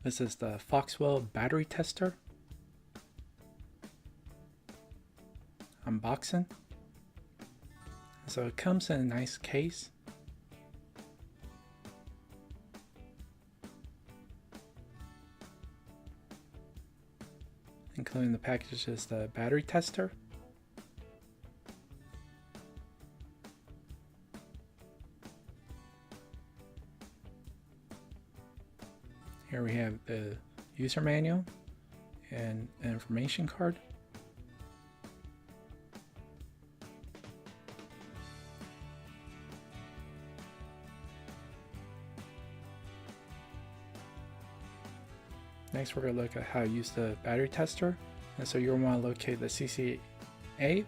This is the Foxwell battery tester. Unboxing. So it comes in a nice case. Including the package is the battery tester. Here we have the user manual and an information card. Next, we're going to look at how to use the battery tester. And so you'll want to locate the CCA. The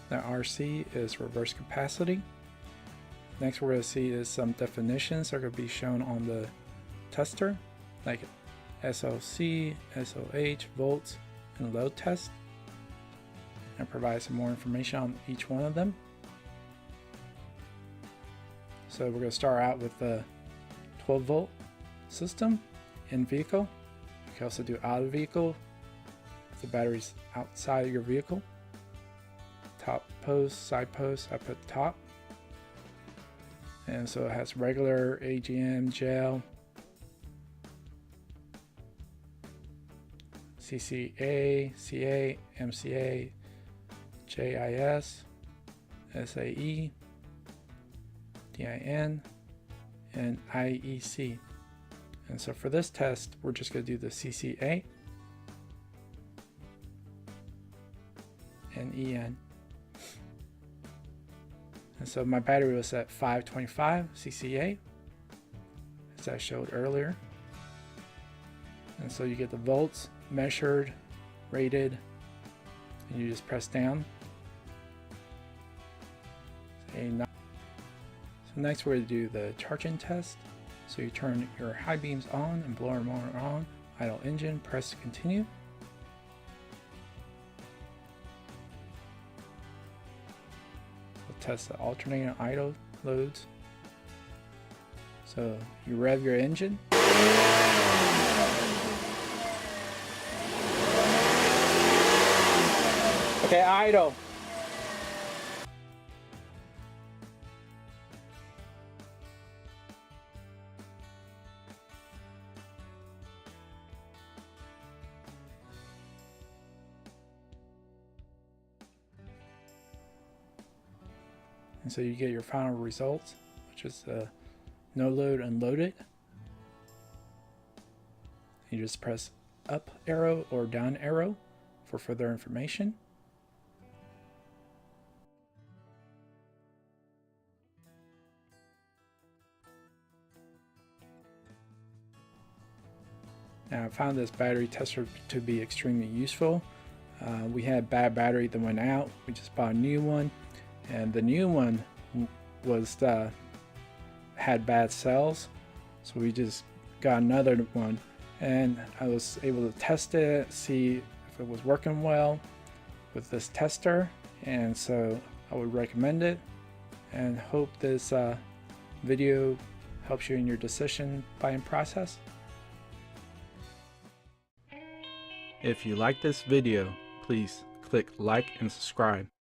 RC is reverse capacity. Next, we're going to see is some definitions that are going to be shown on the tester, like SLC, SOH, volts, and load test, and provide some more information on each one of them. So we're going to start out with the 12-volt system in vehicle. You can also do out of vehicle if the battery's outside of your vehicle. Top post, side post, I put top. And so it has regular, AGM, gel, CCA, CA, MCA, JIS, SAE, DIN, and IEC. And so for this test, we're just going to do the CCA and EN. And so my battery was at 525 CCA, as I showed earlier. And so you get the volts measured, rated, and you just press down. So next we're going to do the charging test. So you turn your high beams on and blower motor on, idle engine, press continue. We'll test the alternating idle loads. So you rev your engine. Okay, idle. And so you get your final results, which is no load unloaded. You just press up arrow or down arrow for further information. Now I found this battery tester to be extremely useful. We had bad battery that went out. We just bought a new one, and the new one was had bad cells, so we just got another one, and I was able to test it, see if it was working well with this tester, and so I would recommend it, and hope this video helps you in your decision buying process. If you like this video, please click like and subscribe.